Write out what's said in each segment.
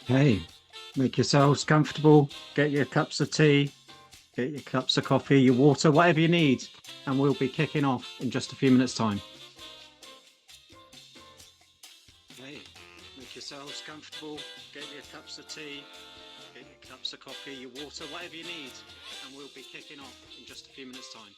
Hey, make yourselves comfortable, get your cups of tea, get your cups of coffee, your water, whatever you need, and we'll be kicking off in just a few minutes' time. Hey, make yourselves comfortable, get your cups of tea, get your cups of coffee, your water, whatever you need, and we'll be kicking off in just a few minutes' time.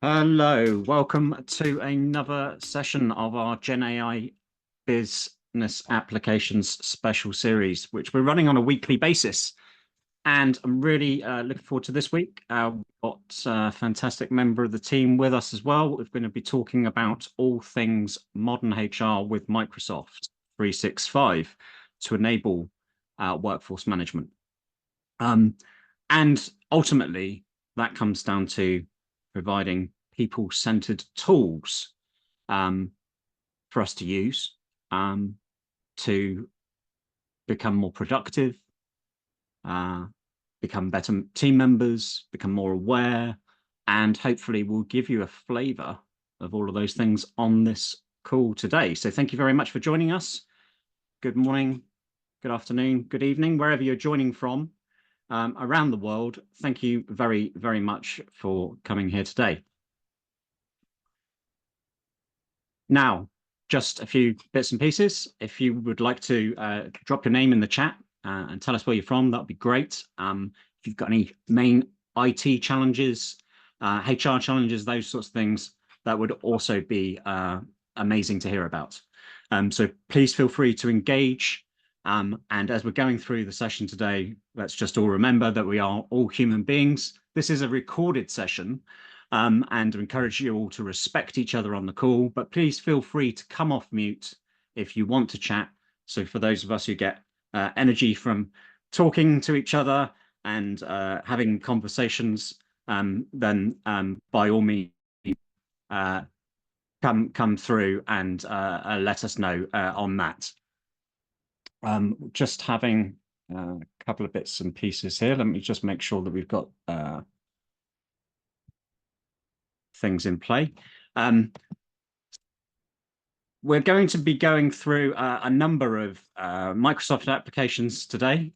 Hello, welcome to another session of our Gen AI Business Applications special series, which we're running on a weekly basis. And I'm really looking forward to this week. We've got a fantastic member of the team with us as well. We're going to be talking about all things modern HR with Microsoft 365 to enable workforce management. And ultimately, that comes down to providing people-centered tools for us to use to become more productive, become better team members, become more aware, and hopefully we'll give you a flavor of all of those things on this call today. So thank you very much for joining us. Good morning, good afternoon, good evening, wherever you're joining from around the world. Thank you very, very much for coming here today. Now, just a few bits and pieces. If you would like to drop your name in the chat and tell us where you're from, that would be great. If you've got any main IT challenges, HR challenges, those sorts of things, that would also be amazing to hear about. So please feel free to engage. And as we're going through the session today, let's just all remember that we are all human beings. This is a recorded session. And encourage you all to respect each other on the call, but please feel free to come off mute if you want to chat. So for those of us who get energy from talking to each other and having conversations, then by all means, come through and let us know on that. Just having a couple of bits and pieces here. Let me just make sure that we've got things in play. We're going to be going through a number of Microsoft applications today,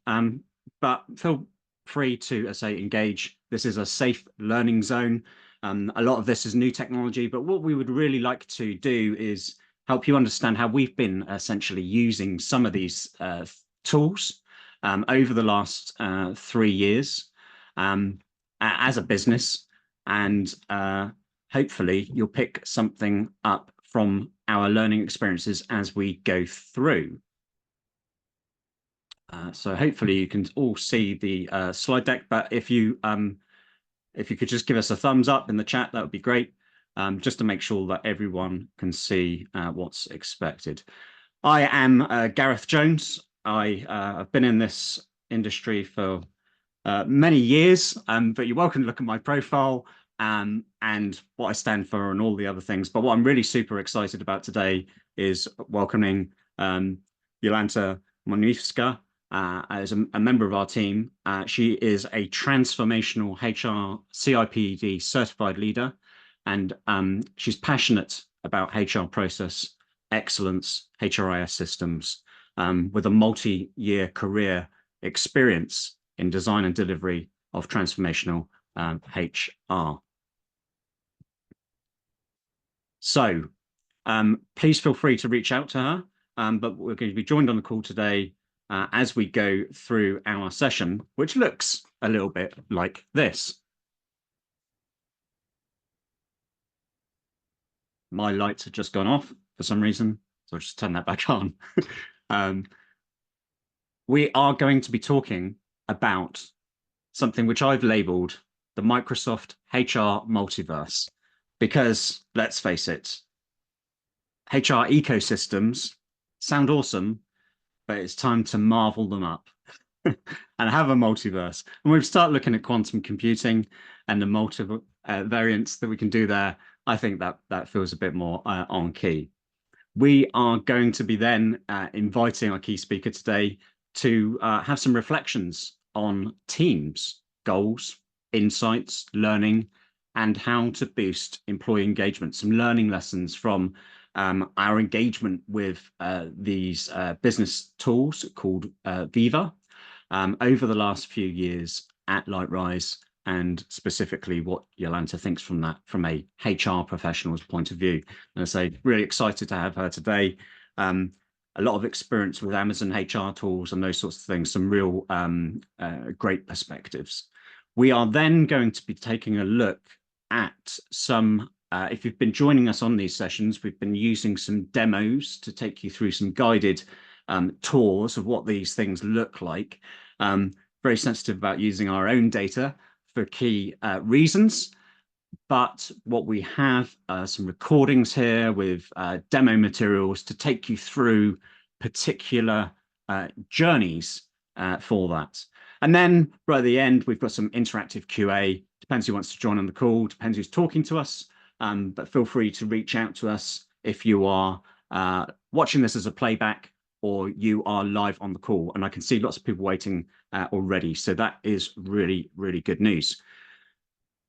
but feel free to, as I say, engage. This is a safe learning zone. A lot of this is new technology, but what we would really like to do is help you understand how we've been essentially using some of these tools over the last 3 years as a business, and hopefully you'll pick something up from our learning experiences as we go through. So hopefully you can all see the slide deck, but if you could just give us a thumbs up in the chat, that would be great, just to make sure that everyone can see what's expected. I am Gareth Jones. I've been in this industry for many years, but you're welcome to look at my profile and what I stand for and all the other things. But what I'm really super excited about today is welcoming Jolanta Moniewska as a member of our team. She is a transformational HR CIPD certified leader, and she's passionate about HR process excellence, HRIS systems, with a multi-year career experience in design and delivery of transformational HR. So please feel free to reach out to her, but we're going to be joined on the call today as we go through our session, which looks a little bit like this. My lights have just gone off for some reason, so I'll just turn that back on. We are going to be talking about something which I've labeled the Microsoft HR multiverse, because let's face it, HR ecosystems sound awesome, but it's time to marvel them up and have a multiverse. And we've started looking at quantum computing and the multiple variants that we can do there. I think that feels a bit more on key. We are going to be then inviting our key speaker today to have some reflections on teams, goals, insights, learning, and how to boost employee engagement. Some learning lessons from our engagement with these business tools called Viva over the last few years at LightRise, and specifically what Jolanta thinks from that from a HR professional's point of view. And I say, really excited to have her today. A lot of experience with Amazon HR tools and those sorts of things, some real great perspectives. We are then going to be taking a look at some, if you've been joining us on these sessions, we've been using some demos to take you through some guided tours of what these things look like. Very sensitive about using our own data for key reasons. But what we have some recordings here with demo materials to take you through particular journeys for that. And then right at the end, we've got some interactive QA. Depends who wants to join on the call, depends who's talking to us. But feel free to reach out to us if you are watching this as a playback or you are live on the call. And I can see lots of people waiting already. So that is really, really good news.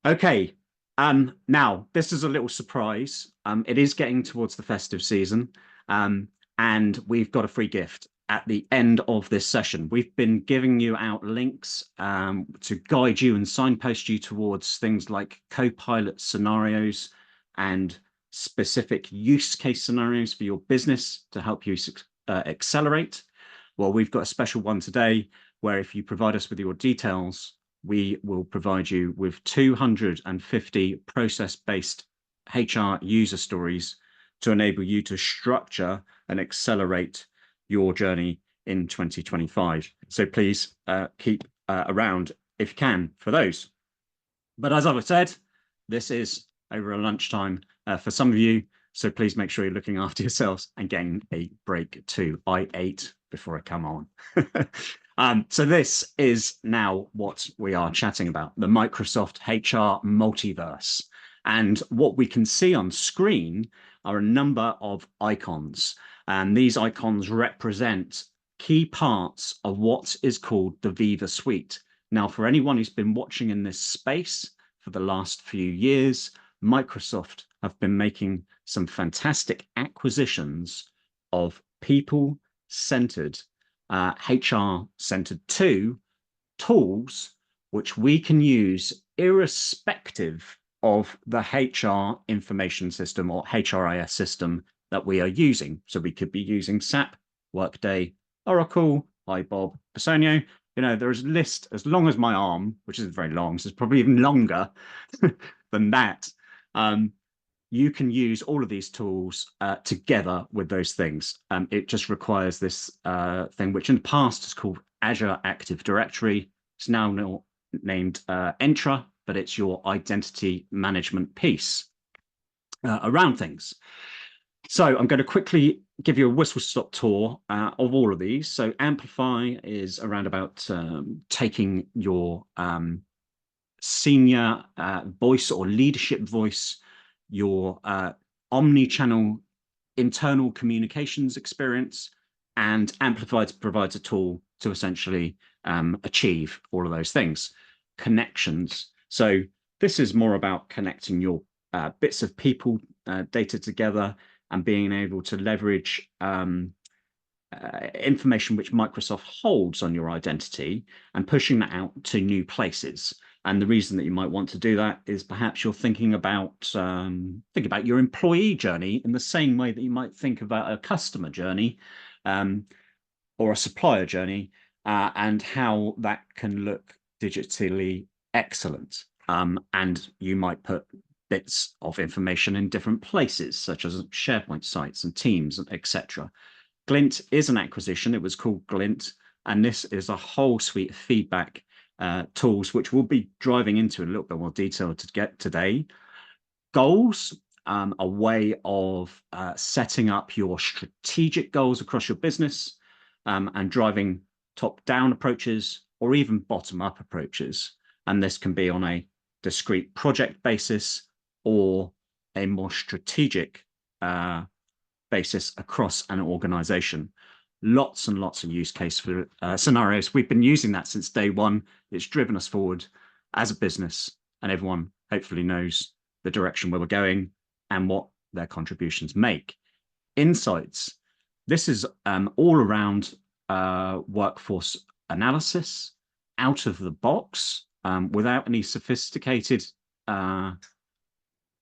Okay. Now, this is a little surprise. It is getting towards the festive season, and we've got a free gift at the end of this session. We've been giving you out links to guide you and signpost you towards things like co-pilot scenarios and specific use case scenarios for your business to help you accelerate. Well, we've got a special one today where if you provide us with your details, we will provide you with 250 process-based HR user stories to enable you to structure and accelerate your journey in 2025. So please keep around if you can for those. But as I've said, this is over a lunchtime for some of you. So please make sure you're looking after yourselves and getting a break too. I ate before I come on. So this is now what we are chatting about, the Microsoft HR multiverse. And what we can see on screen are a number of icons. And these icons represent key parts of what is called the Viva suite. Now, for anyone who's been watching in this space for the last few years, Microsoft have been making some fantastic acquisitions of people-centered, HR-centered tools which we can use irrespective of the HR information system or HRIS system that we are using. So we could be using SAP, Workday, Oracle, HiBob, Personio. There's a list as long as my arm, which isn't very long, so it's probably even longer than that. You can use all of these tools together with those things. It just requires this thing, which in the past is called Azure Active Directory. It's now named Entra, but it's your identity management piece around things. So I'm going to quickly give you a whistle-stop tour of all of these. So Amplify is around about taking your senior voice or leadership voice, your omni-channel internal communications experience, and Amplify provides a tool to essentially achieve all of those things. Connections. So this is more about connecting your bits of people data together and being able to leverage information which Microsoft holds on your identity and pushing that out to new places. And the reason that you might want to do that is perhaps you're thinking about your employee journey in the same way that you might think about a customer journey or a supplier journey, and how that can look digitally excellent. And you might put bits of information in different places, such as SharePoint sites and Teams, etc. Glint is an acquisition. It was called Glint, and this is a whole suite of feedback tools, which we'll be driving into in a little bit more detail to get today. Goals, a way of setting up your strategic goals across your business and driving top-down approaches or even bottom-up approaches. And this can be on a discrete project basis or a more strategic basis across an organization. Lots and lots of use case for scenarios. We've been using that since day one. It's driven us forward as a business, and everyone hopefully knows the direction where we're going and what their contributions make. Insights. This is all around workforce analysis out of the box without any sophisticated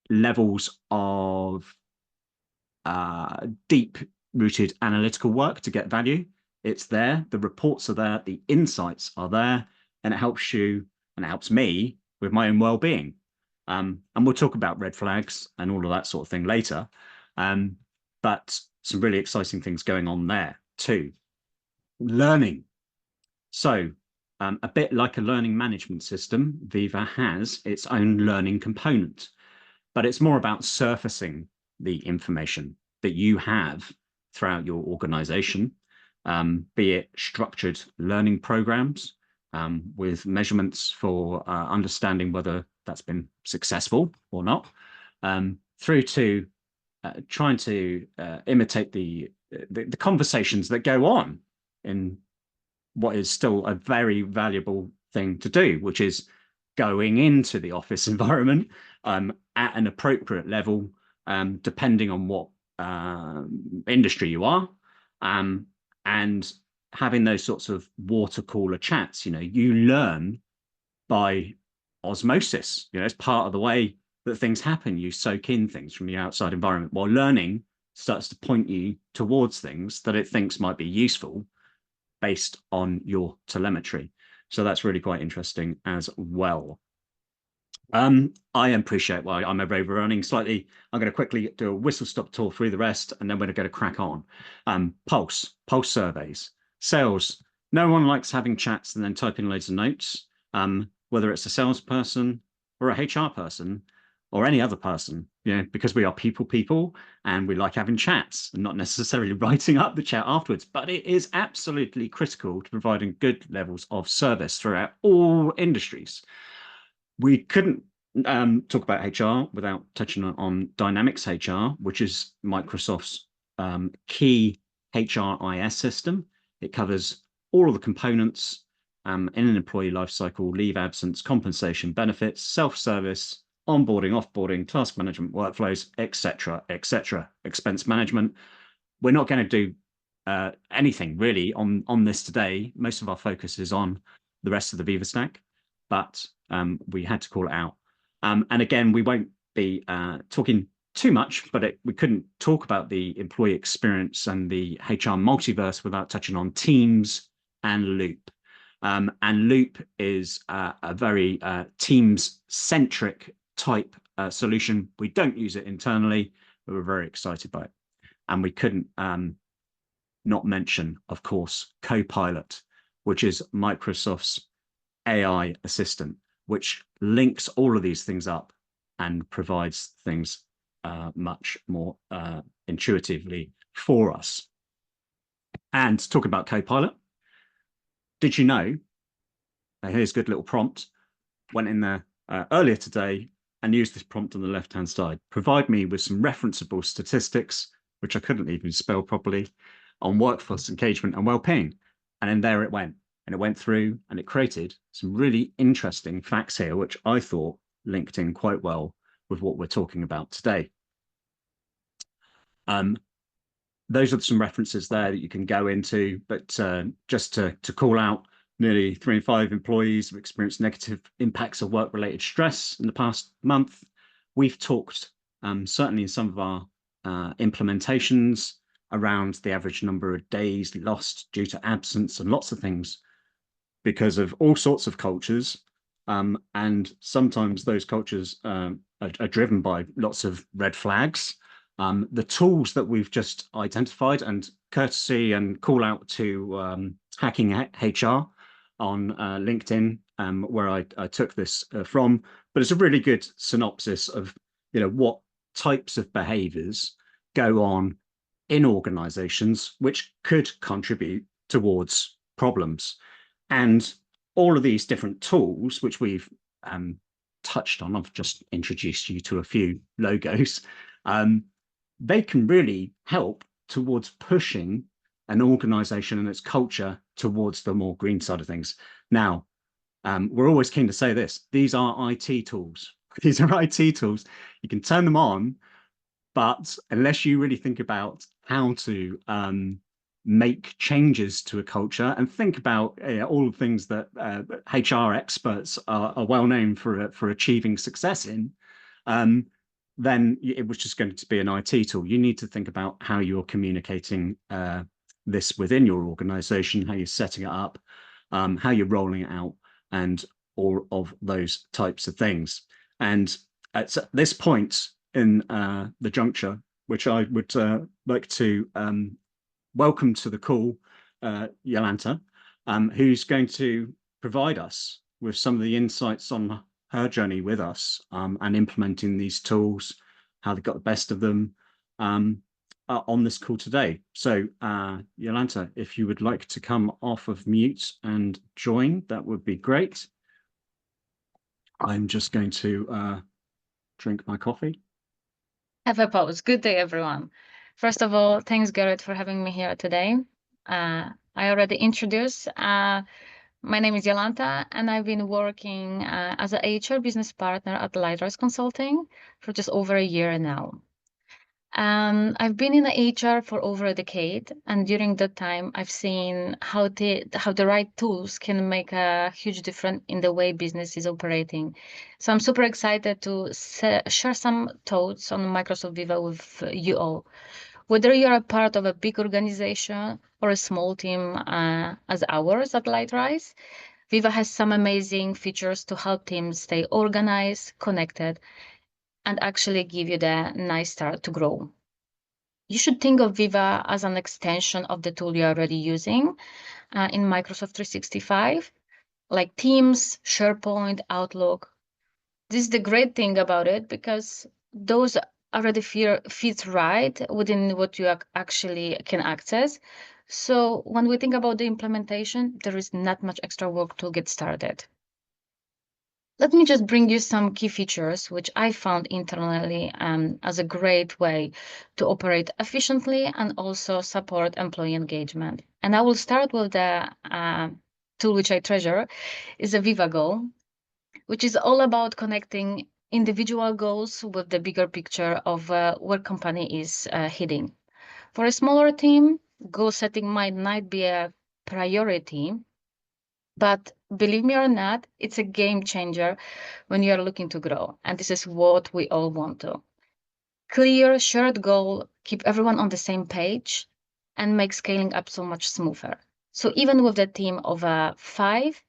levels of deep-rooted analytical work to get value. It's there, the reports are there, the insights are there, and it helps you and it helps me with my own well-being. And we'll talk about red flags and all of that sort of thing later. But some really exciting things going on there too. Learning. So a bit like a learning management system, Viva has its own learning component, but it's more about surfacing the information that you have throughout your organization, be it structured learning programs with measurements for understanding whether that's been successful or not, through to trying to imitate the conversations that go on in what is still a very valuable thing to do, which is going into the office environment at an appropriate level, depending on what industry you are, and having those sorts of water cooler chats. You learn by osmosis. It's part of the way that things happen. You soak in things from the outside environment, while learning starts to point you towards things that it thinks might be useful based on your telemetry. So that's really quite interesting as well. I appreciate why I'm overrunning slightly. I'm going to quickly do a whistle-stop tour through the rest, and then we're going to crack on. Pulse surveys, sales. No one likes having chats and then typing loads of notes, whether it's a salesperson or a HR person or any other person, because we are people, and we like having chats and not necessarily writing up the chat afterwards. But it is absolutely critical to providing good levels of service throughout all industries. We couldn't talk about HR without touching on Dynamics HR, which is Microsoft's key HRIS system. It covers all of the components in an employee lifecycle: leave, absence, compensation, benefits, self-service, onboarding, offboarding, task management, workflows, etc., expense management. We're not going to do anything really on this today. Most of our focus is on the rest of the Viva stack. but we had to call it out. And again, we won't be talking too much, but we couldn't talk about the employee experience and the HR multiverse without touching on Teams and Loop. And Loop is a very Teams-centric type solution. We don't use it internally, but we're very excited by it. And we couldn't not mention, of course, Copilot, which is Microsoft's AI assistant, which links all of these things up and provides things much more intuitively for us. And to talk about Copilot, did you know, here's a good little prompt, went in there earlier today and used this prompt on the left-hand side. Provide me with some referenceable statistics, which I couldn't even spell properly, on workforce engagement and well-being. And then there it went. And it went through and it created some really interesting facts here, which I thought linked in quite well with what we're talking about today. Those are some references there that you can go into, but just to call out, nearly 3 in 5 employees have experienced negative impacts of work-related stress in the past month. We've talked, certainly in some of our implementations, around the average number of days lost due to absence and lots of things because of all sorts of cultures. And sometimes those cultures are driven by lots of red flags. The tools that we've just identified, and courtesy and call out to Hacking HR on LinkedIn, where I took this from, but it's a really good synopsis of what types of behaviors go on in organizations which could contribute towards problems. And all of these different tools, which we've touched on, I've just introduced you to a few logos, they can really help towards pushing an organization and its culture towards the more green side of things. Now, we're always keen to say this, these are IT tools. These are IT tools. You can turn them on, but unless you really think about how to make changes to a culture and think about all the things that HR experts are well known for achieving success in, then it was just going to be an IT tool. You need to think about how you're communicating this within your organization, how you're setting it up, how you're rolling it out, and all of those types of things. And at this point in the juncture, which I would like to welcome to the call, Jolanta, who's going to provide us with some of the insights on her journey with us and implementing these tools, how they got the best of them on this call today. So Jolanta, if you would like to come off of mute and join, that would be great. I'm just going to drink my coffee. Have a pause. Good day, everyone. First of all, thanks, Garrett, for having me here today. I already introduced. My name is Jolanta, and I've been working as an HR business partner at HRIS Consulting for just over a year now. I've been in HR for over a decade, and during that time, I've seen how the right tools can make a huge difference in the way business is operating. So I'm super excited to share some thoughts on Microsoft Viva with you all. Whether you're a part of a big organization or a small team as ours at HRIS, Viva has some amazing features to help teams stay organized, connected, and actually give you the nice start to grow. You should think of Viva as an extension of the tool you're already using in Microsoft 365, like Teams, SharePoint, Outlook. This is the great thing about it, because those already fit right within what you actually can access. So when we think about the implementation, there is not much extra work to get started. Let me just bring you some key features which I found internally as a great way to operate efficiently and also support employee engagement. And I will start with the tool which I treasure, is a Viva goal, which is all about connecting individual goals with the bigger picture of where company is heading. For a smaller team, goal setting might not be a priority, but believe me or not, it's a game changer when you're looking to grow. And this is what we all want to. Clear, shared goal, keep everyone on the same page, and make scaling up so much smoother. So even with the team of 5,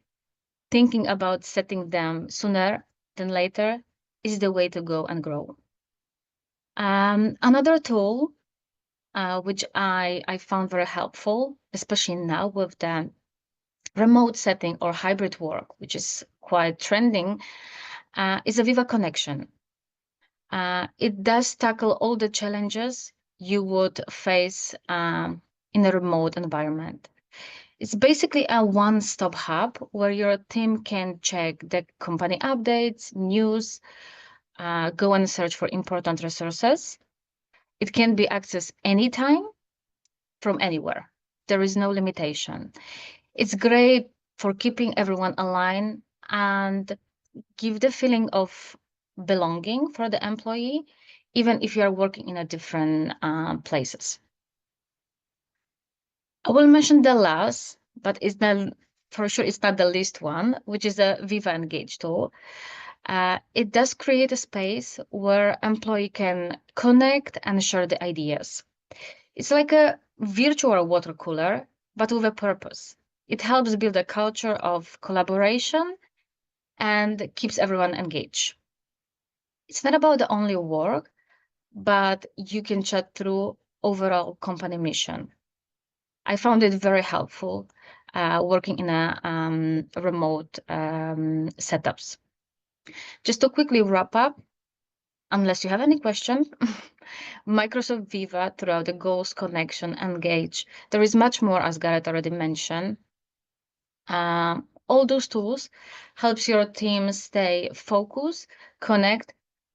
thinking about setting them sooner than later is the way to go and grow. Another tool which I found very helpful, especially now with the remote setting or hybrid work, which is quite trending, is a Viva connection. It does tackle all the challenges you would face in a remote environment. It's basically a one-stop hub where your team can check the company updates, news, go and search for important resources. It can be accessed anytime from anywhere. There is no limitation. It's great for keeping everyone aligned and give the feeling of belonging for the employee, even if you are working in a different places. I will mention the last, but it's not for sure. It's not the least one, which is a Viva Engage tool. It does create a space where employee can connect and share the ideas. It's like a virtual water cooler, but with a purpose. It helps build a culture of collaboration and keeps everyone engaged. It's not about the only work, but you can chat through overall company mission. I found it very helpful working in a remote setups. Just to quickly wrap up, unless you have any question, Microsoft Viva throughout the goals, connection, engage. There is much more, as Gareth already mentioned. All those tools helps your team stay focused, connect,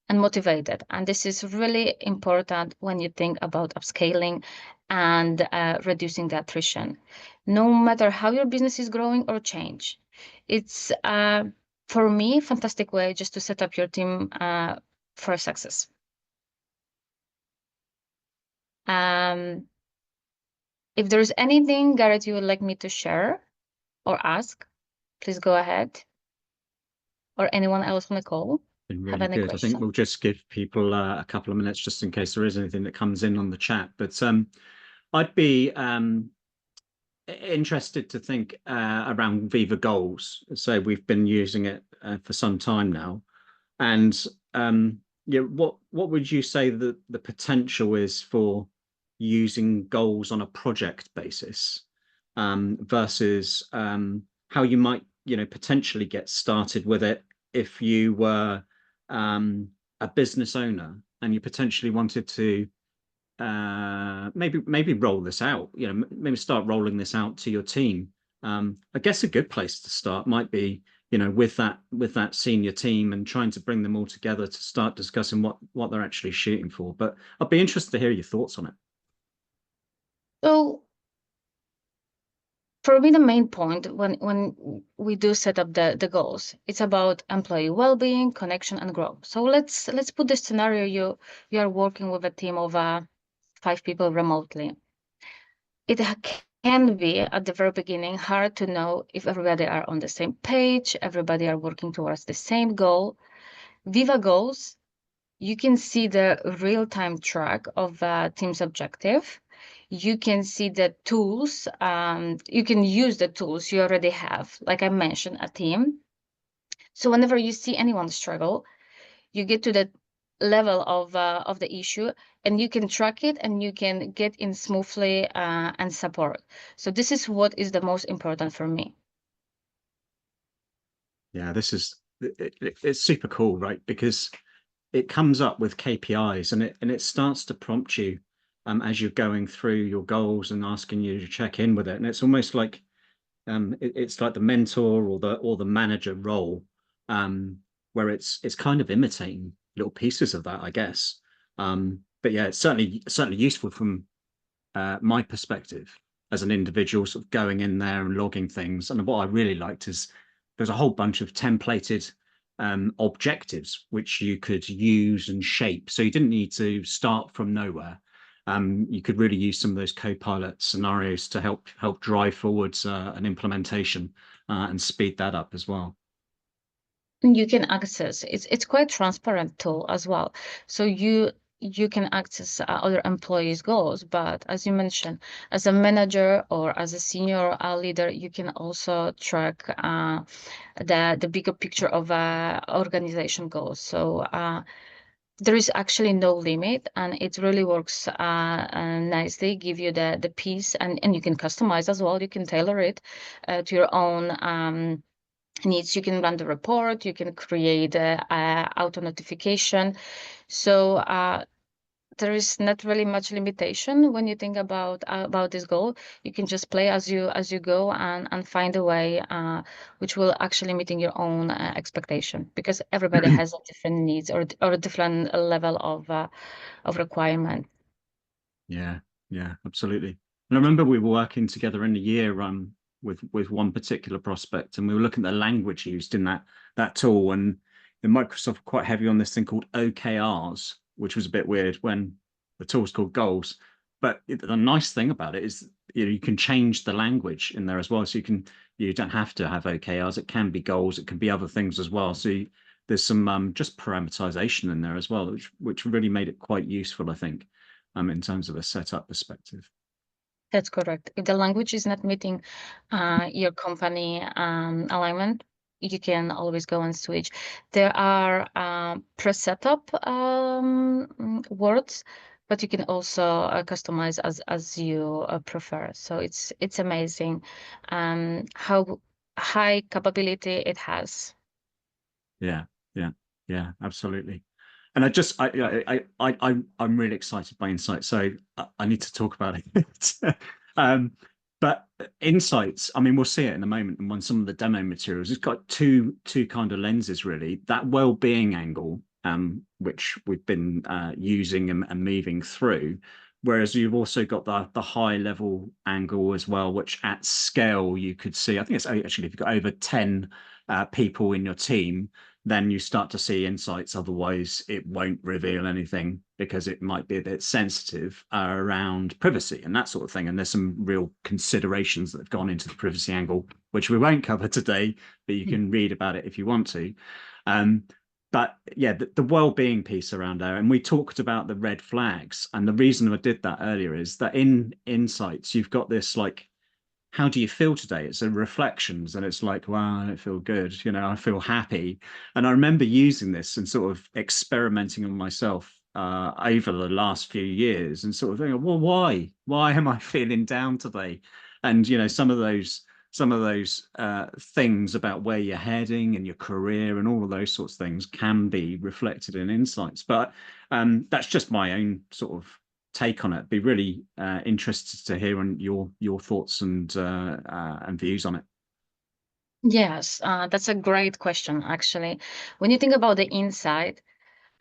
and motivated. And this is really important when you think about upscaling and reducing the attrition. No matter how your business is growing or change, it's for me fantastic way just to set up your team for success. If there's anything, Gareth, you would like me to share or ask, please go ahead. Or anyone else on the call Been have really any good. I think question? we'll just give people a couple of minutes just in case there is anything that comes in on the chat. But I'd be interested to think around Viva Goals. So we've been using it for some time now, and yeah, what would you say the potential is for using goals on a project basis versus how you might potentially get started with it if you were a business owner and you potentially wanted to maybe roll this out, maybe start rolling this out to your team. I guess a good place to start might be with that senior team and trying to bring them all together to start discussing what they're actually shooting for. But I'd be interested to hear your thoughts on it. So for me, the main point when we do set up the goals, it's about employee well-being, connection, and growth. So let's put the scenario you are working with a team of 5 people remotely. It can be at the very beginning hard to know if everybody are on the same page, everybody are working towards the same goal. Viva Goals, you can see the real-time track of the team's objective. You can see the tools. You can use the tools you already have. Like I mentioned, a team. So whenever you see anyone struggle, you get to the level of the issue, and you can track it, and you can get in smoothly and support. So this is what is the most important for me. Yeah, it's super cool, right? Because it comes up with KPIs and it starts to prompt you as you're going through your goals and asking you to check in with it. And it's almost like it's like the mentor or the manager role, where it's kind of imitating little pieces of that, I guess. But yeah, it's certainly useful from my perspective as an individual, sort of going in there and logging things. And what I really liked is there's a whole bunch of templated objectives which you could use and shape. So you didn't need to start from nowhere. you could really use some of those co-pilot scenarios to help drive forwards an implementation and speed that up as well. You can access it's quite transparent tool as well. So you can access other employees' goals, but as you mentioned, as a manager or as a senior leader, you can also track the bigger picture of organization goals. So there is actually no limit, and it really works nicely. Give you the piece, and you can customize as well. You can tailor it to your own needs. You can run the report. You can create auto notification. So there is not really much limitation when you think about this goal. You can just play as you go and find a way which will actually meeting your own expectation, because everybody has a different needs or a different level of requirement. Yeah, yeah, absolutely. And I remember we were working together in a year with one particular prospect, and we were looking at the language used in that tool. And the Microsoft were quite heavy on this thing called OKRs, which was a bit weird when the tool's called goals. But the nice thing about it is you can change the language in there as well. So you don't have to have OKRs. It can be goals. It can be other things as well. So there's some just parameterization in there as well, which really made it quite useful, I think, in terms of a setup perspective. That's correct. If the language is not meeting your company alignment, you can always go and switch. There are pre-setup words, but you can also customize as you prefer. So it's amazing how high capability it has. Yeah, yeah, yeah, absolutely. And I'm really excited by Insights, so I need to talk about it. But Insights, I mean, we'll see it in a moment. And on some of the demo materials, it's got two kind of lenses really. That well-being angle, which we've been using and moving through, whereas you've also got the high level angle as well, which at scale you could see. I think it's actually if you've got over 10 people in your team, then you start to see insights. Otherwise, it won't reveal anything because it might be a bit sensitive around privacy and that sort of thing. And there's some real considerations that have gone into the privacy angle, which we won't cover today, but you can read about it if you want to. But yeah, the well-being piece around there, and we talked about the red flags. And the reason I did that earlier is that in Insights, you've got this like, how do you feel today? It's a reflections, and it's like, wow, I don't feel good. I feel happy. And I remember using this and sort of experimenting on myself over the last few years, and sort of thinking, well, why am I feeling down today? And some of those things about where you're heading and your career and all of those sorts of things can be reflected in insights. But that's just my own sort of take on it. Be really interested to hear on your thoughts and views on it. Yes, that's a great question, actually. When you think about the insight,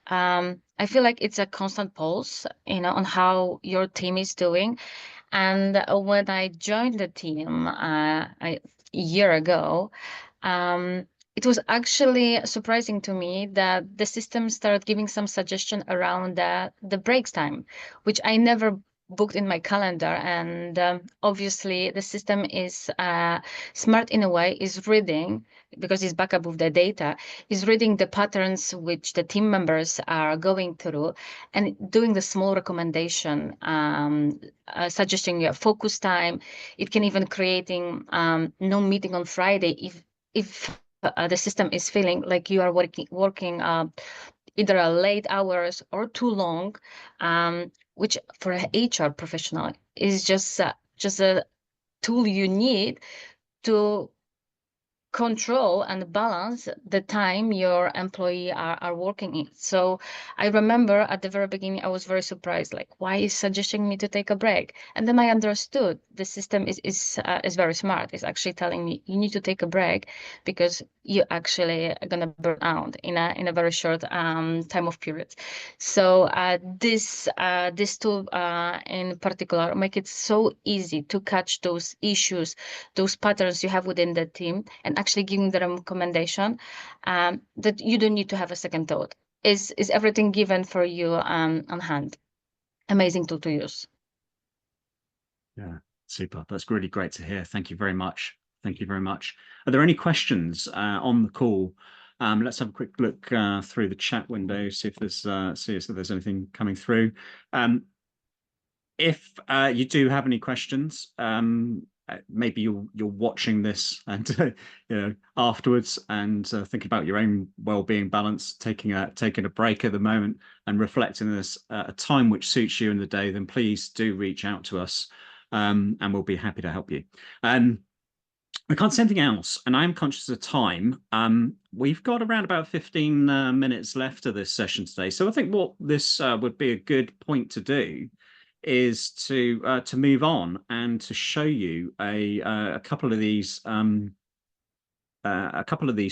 I feel like it's a constant pulse, on how your team is doing. And when I joined the team a year ago, it was actually surprising to me that the system started giving some suggestion around the breaks time, which I never booked in my calendar. And obviously, the system is smart in a way, is reading, because it's backup of the data, is reading the patterns which the team members are going through and doing the small recommendation, suggesting a focus time. It can even creating no meeting on Friday if the system is feeling like you are working either a late hours or too long, which for an HR professional is just a tool you need to control and balance the time your employee are working in. So I remember at the very beginning, I was very surprised, like, why is suggesting me to take a break? And then I understood the system is very smart. It's actually telling me you need to take a break because you actually are gonna burn out in a very short time of period. So this tool in particular make it so easy to catch those issues, those patterns you have within the team, and actually giving the recommendation that you don't need to have a second thought. Is everything given for you on hand? amazing tool to use. Yeah, super. That's really great to hear. Thank you very much. Thank you very much. Are there any questions on the call? Let's have a quick look through the chat window, see if there's anything coming through. If you do have any questions, maybe you're watching this and afterwards and thinking about your own well-being balance, taking a break at the moment and reflecting this a time which suits you in the day, then please do reach out to us, and we'll be happy to help you. I can't say anything else, and I'm conscious of time. We've got around about 15 minutes left of this session today, so I think what this would be a good point to do is to move on and to show you a couple of these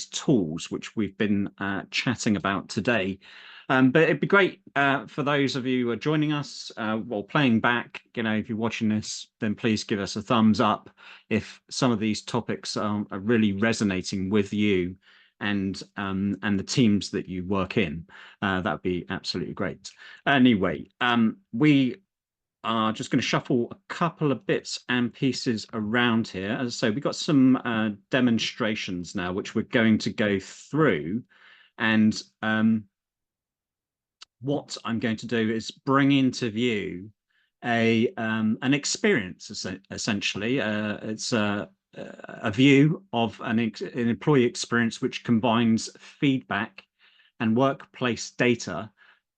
tools which we've been chatting about today. But it'd be great for those of you who are joining us while playing back. If you're watching this, then please give us a thumbs up if some of these topics are really resonating with you and the teams that you work in. That'd be absolutely great. Anyway, we are just going to shuffle a couple of bits and pieces around here. As I say, we've got some demonstrations now, which we're going to go through. And what I'm going to do is bring into view an experience, essentially. It's a view of an employee experience which combines feedback and workplace data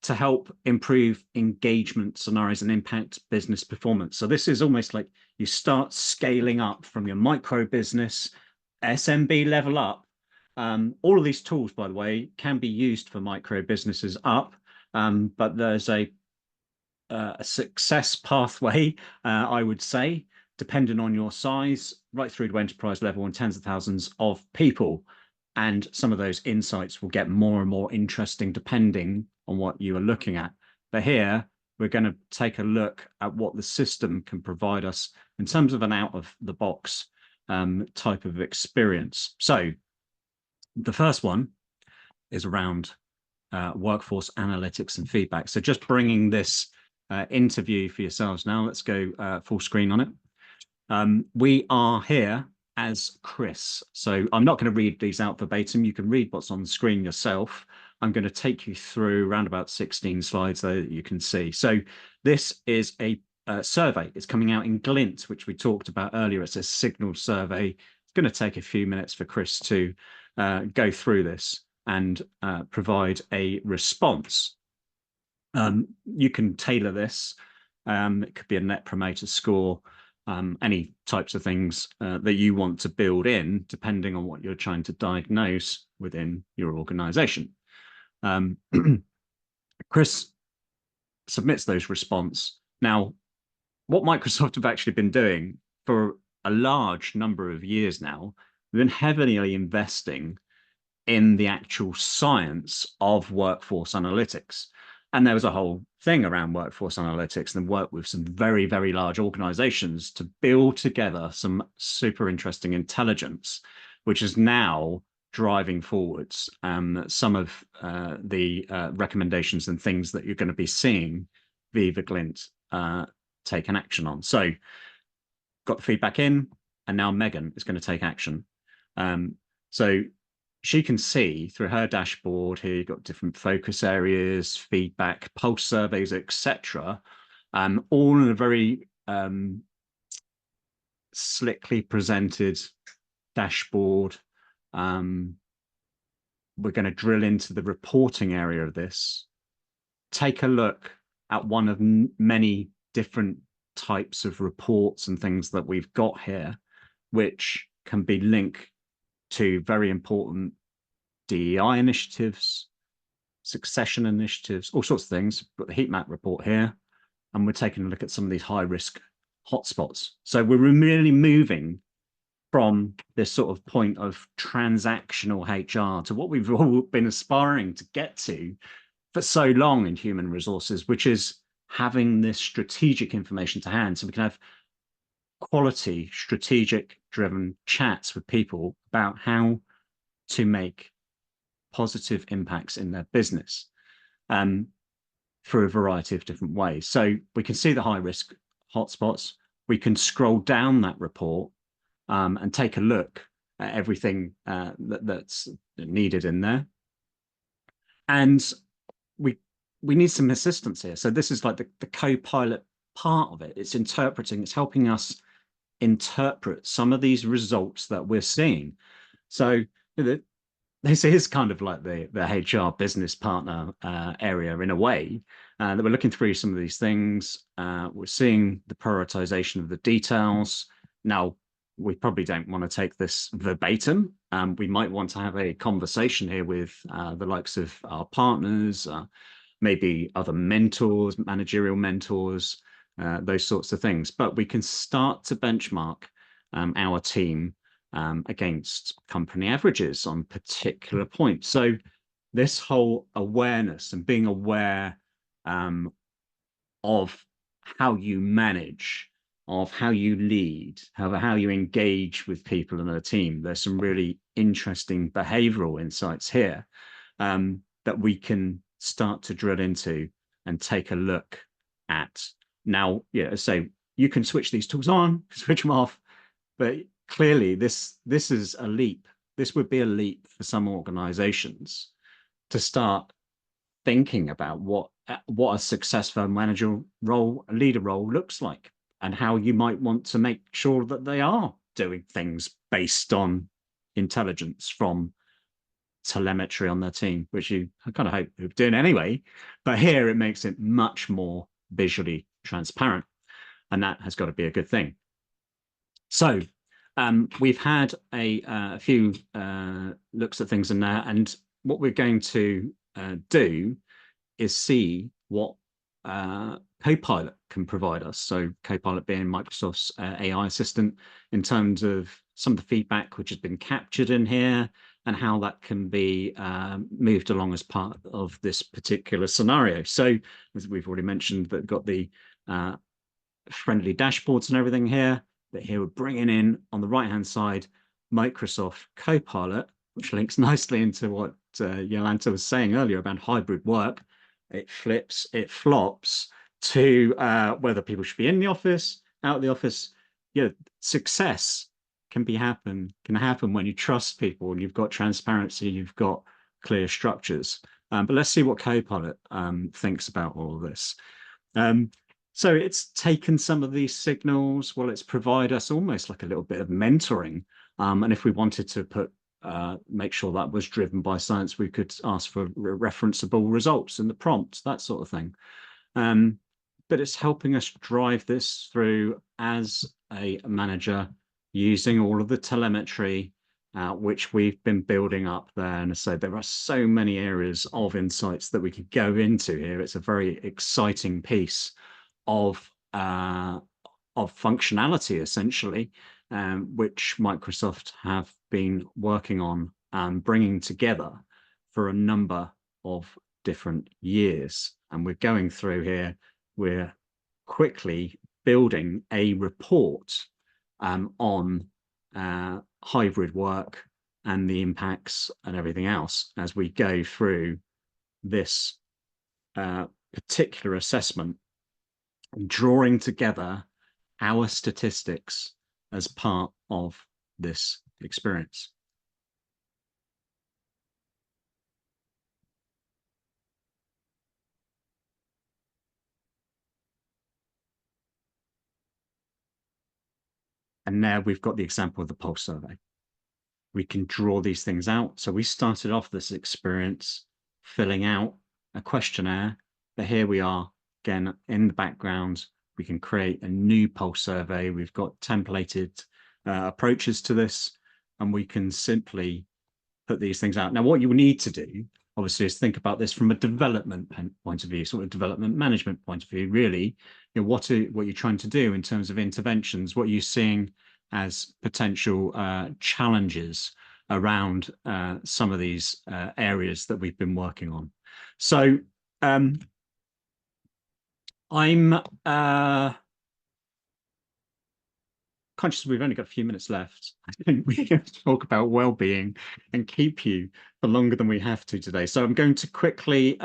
to help improve engagement scenarios and impact business performance. So this is almost like you start scaling up from your micro business, SMB level up. All of these tools, by the way, can be used for micro businesses up, but there's a success pathway, I would say, depending on your size, right through to enterprise level and tens of thousands of people. And some of those insights will get more and more interesting depending on what you are looking at. But here, we're going to take a look at what the system can provide us in terms of an out-of-the-box type of experience. So the first one is around workforce analytics and feedback. So just bringing this interview for yourselves now. Let's go full screen on it. We are here as HRIS. So I'm not going to read these out verbatim. You can read what's on the screen yourself. I'm going to take you through around about 16 slides there that you can see. So this is a survey. It's coming out in Glint, which we talked about earlier. It's a signal survey. It's going to take a few minutes for Chris to go through this and provide a response. You can tailor this. It could be a net promoter score, any types of things that you want to build in, depending on what you're trying to diagnose within your organization. Chris submits those response. Now, what Microsoft have actually been doing for a large number of years now, they've been heavily investing in the actual science of workforce analytics. And there was a whole thing around workforce analytics and work with some very, very large organizations to build together some super interesting intelligence, which is now driving forwards some of the recommendations and things that you're going to be seeing Viva Glint take an action on. So got the feedback in, and now Megan is going to take action. So she can see through her dashboard here, you've got different focus areas, feedback, pulse surveys, etc. All in a very slickly presented dashboard. We're going to drill into the reporting area of this, take a look at one of many different types of reports and things that we've got here, which can be linked to very important DEI initiatives, succession initiatives, all sorts of things. Got the heat map report here, and we're taking a look at some of these high risk hotspots. So we're really moving from this sort of point of transactional HR to what we've all been aspiring to get to for so long in human resources, which is having this strategic information to hand so we can have quality, strategic driven chats with people about how to make positive impacts in their business. through a variety of different ways. So we can see the high risk hotspots. We can scroll down that report and take a look at everything that's needed in there. And we need some assistance here. So this is like the co-pilot part of it. It's interpreting, it's helping us interpret some of these results that we're seeing. So this is kind of like the HR business partner area in a way, that we're looking through some of these things. We're seeing the prioritization of the details. Now, we probably don't want to take this verbatim. We might want to have a conversation here with the likes of our partners, maybe other mentors, managerial mentors, those sorts of things. But we can start to benchmark our team against company averages on particular points. So this whole awareness and being aware of how you manage, of how you lead, how you engage with people in a team. There's some really interesting behavioral insights here that we can start to drill into and take a look at. Now, yeah, so you can switch these tools on, switch them off, but clearly this is a leap. This would be a leap for some organizations to start thinking about what a successful manager role, a leader role looks like, and how you might want to make sure that they are doing things based on intelligence from telemetry on their team, which I kind of hope you're doing anyway. But here it makes it much more visually transparent, and that has got to be a good thing. So we've had a few looks at things in there, and what we're going to do is see what Copilot can provide us. So Copilot being Microsoft's AI assistant, in terms of some of the feedback which has been captured in here and how that can be moved along as part of this particular scenario. So as we've already mentioned, that got the friendly dashboards and everything here. But here we're bringing in on the right hand side Microsoft Copilot, which links nicely into what Jolanta was saying earlier about hybrid work. It flips, it flops to whether people should be in the office, out of the office. Yeah, success can happen when you trust people and you've got transparency, you've got clear structures. But let's see what Copilot thinks about all of this. So it's taken some of these signals. Well, it's provided us almost like a little bit of mentoring. And if we wanted to make sure that was driven by science, we could ask for referenceable results in the prompts, that sort of thing. But it's helping us drive this through as a manager using all of the telemetry, which we've been building up there. And so there are so many areas of insights that we could go into here. It's a very exciting piece of functionality, essentially, which Microsoft have been working on and bringing together for a number of different years. And we're going through here, we're quickly building a report on hybrid work and the impacts and everything else as we go through this particular assessment, drawing together our statistics as part of this experience. And now we've got the example of the pulse survey. We can draw these things out. So we started off this experience filling out a questionnaire, but here we are again in the background. We can create a new pulse survey. We've got templated approaches to this, and we can simply put these things out. Now, what you need to do, obviously, is think about this from a development point of view, sort of development management point of view, really. You know, what you're trying to do in terms of interventions, what you're seeing as potential challenges around some of these areas that we've been working on. So I'm conscious we've only got a few minutes left. I think we have to talk about well-being and keep you for longer than we have to today. So I'm going to quickly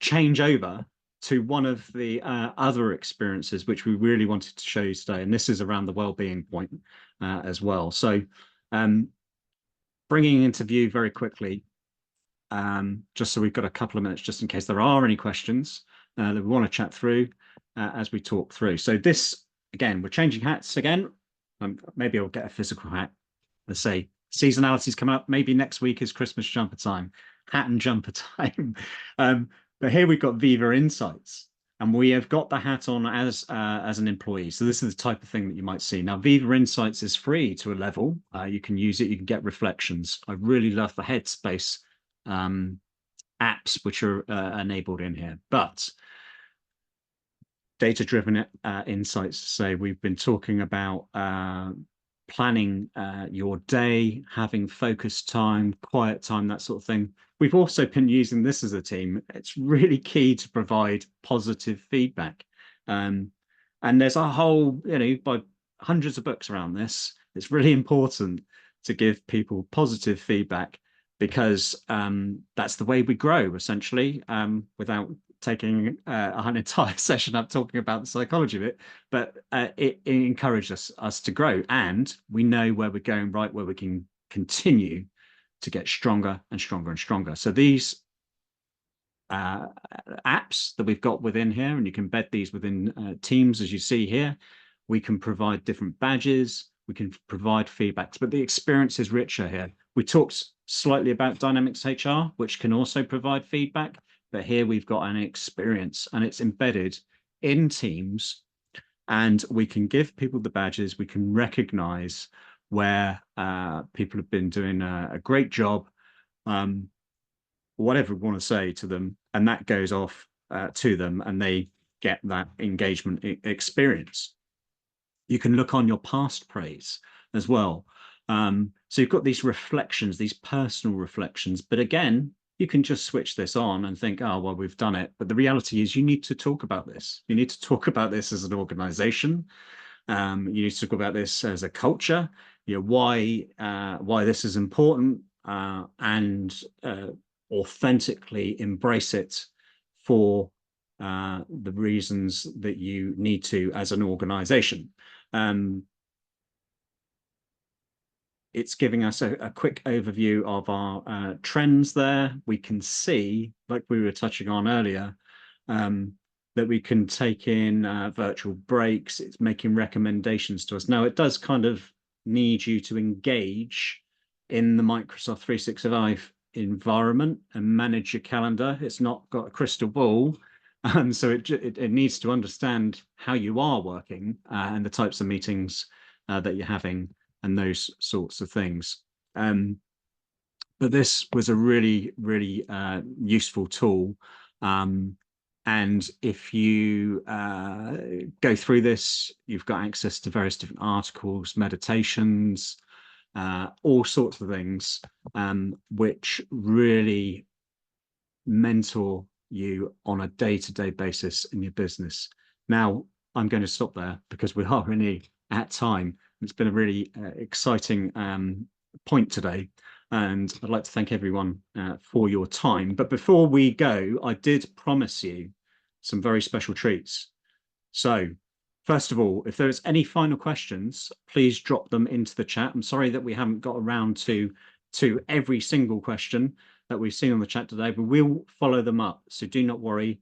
change over to one of the other experiences which we really wanted to show you today, and this is around the well-being point as well. So bringing into view very quickly, just so we've got a couple of minutes just in case there are any questions that we want to chat through as we talk through. So this, again, we're changing hats again. Maybe I'll get a physical hat. Let's say seasonality is coming up. Maybe next week is Christmas jumper time, hat and jumper time. But here we've got Viva Insights, and we have got the hat on as an employee. So this is the type of thing that you might see. Now, Viva Insights is free to a level. You can use it. You can get reflections. I really love the Headspace apps which are enabled in here. But data-driven insights to say we've been talking about planning your day, having focus time, quiet time, that sort of thing. We've also been using this as a team. It's really key to provide positive feedback. And there's a whole, by hundreds of books around this. It's really important to give people positive feedback because that's the way we grow, essentially, without taking an entire session up talking about the psychology of it, but it encourages us to grow, and we know where we're going, right, where we can continue to get stronger and stronger and stronger. So these apps that we've got within here, and you can embed these within Teams, as you see here, we can provide different badges, we can provide feedbacks, but the experience is richer here. We talked slightly about Dynamics HR, which can also provide feedback, but here we've got an experience and it's embedded in Teams, and we can give people the badges. We can recognize where people have been doing a great job, whatever we want to say to them, and that goes off to them and they get that engagement experience. You can look on your past praise as well. So you've got these reflections, these personal reflections, but again, you can just switch this on and think, oh, well, we've done it. But the reality is you need to talk about this. You need to talk about this as an organization. You need to talk about this as a culture, why this is important, and authentically embrace it for the reasons that you need to as an organization. It's giving us a quick overview of our trends there. We can see, like we were touching on earlier, that we can take in virtual breaks. It's making recommendations to us. Now, it does kind of need you to engage in the Microsoft 365 environment and manage your calendar. It's not got a crystal ball. So it needs to understand how you are working and the types of meetings that you're having and those sorts of things. But this was a really, really useful tool. And if you go through this, you've got access to various different articles, meditations, all sorts of things, which really mentor you on a day-to-day basis in your business. Now, I'm going to stop there because we are really at time. It's been a really exciting point today, and I'd like to thank everyone for your time. But before we go, I did promise you some very special treats. So first of all, if there's any final questions, please drop them into the chat. I'm sorry that we haven't got around to every single question that we've seen on the chat today, but we'll follow them up. So do not worry.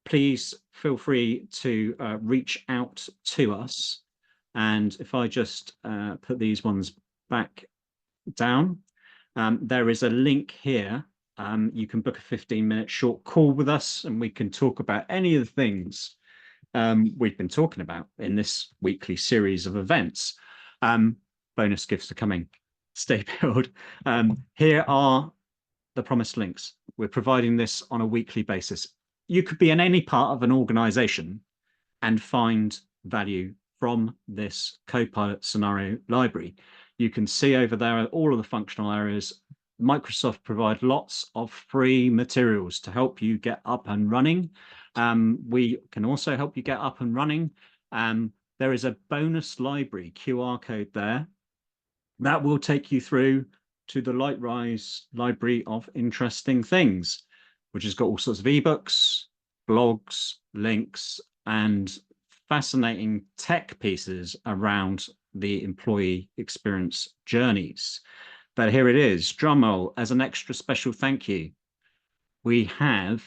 Please feel free to reach out to us. And if I just put these ones back down, there is a link here. You can book a 15-minute short call with us and we can talk about any of the things we've been talking about in this weekly series of events. Bonus gifts are coming. Stay build. Here are the promised links. We're providing this on a weekly basis. You could be in any part of an organization and find value from this Copilot scenario library. You can see over there all of the functional areas. Microsoft provide lots of free materials to help you get up and running. We can also help you get up and running. There is a bonus library QR code there that will take you through to the LightRise library of interesting things, which has got all sorts of ebooks, blogs, links, and fascinating tech pieces around the employee experience journeys. But here it is, drumroll, as an extra special thank you. We have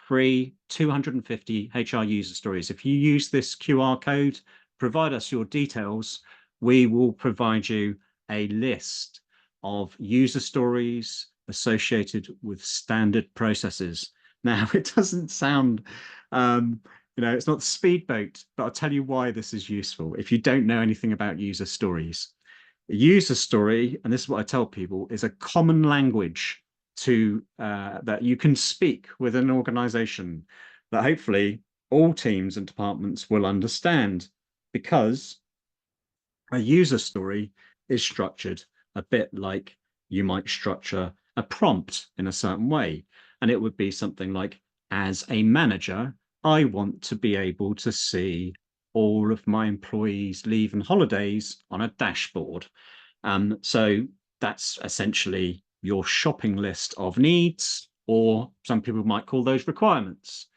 free 250 HR user stories. If you use this QR code, provide us your details, we will provide you a list of user stories associated with standard processes. Now, it doesn't sound, it's not speedboat, but I'll tell you why this is useful if you don't know anything about user stories. A user story, and this is what I tell people, is a common language to that you can speak with an organization that hopefully all teams and departments will understand, because a user story is structured a bit like you might structure a prompt in a certain way. And it would be something like, as a manager, I want to be able to see all of my employees' leave and holidays on a dashboard. So that's essentially your shopping list of needs, or some people might call those requirements.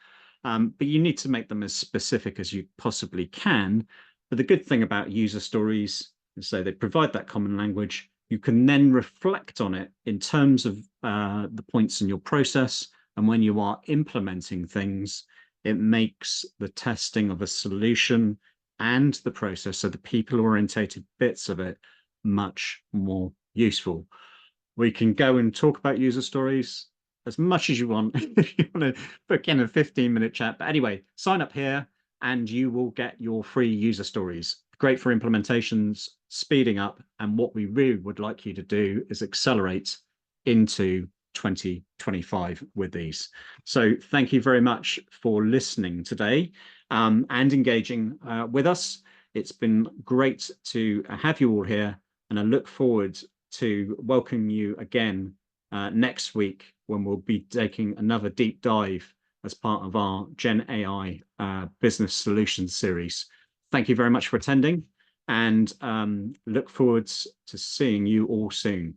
But you need to make them as specific as you possibly can. But the good thing about user stories is so they provide that common language. You can then reflect on it in terms of the points in your process. And when you are implementing things, it makes the testing of a solution and the process, so the people-orientated bits of it, much more useful. We can go and talk about user stories as much as you want if you want to book in a 15-minute chat. But anyway, sign up here and you will get your free user stories. Great for implementations, speeding up. And what we really would like you to do is accelerate into 2025 with these. So thank you very much for listening today and engaging with us. It's been great to have you all here, and I look forward to welcoming you again next week, when we'll be taking another deep dive as part of our Gen AI Business Solutions series. Thank you very much for attending, and look forward to seeing you all soon.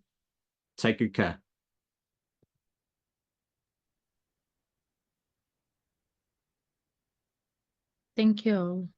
Take good care. Thank you.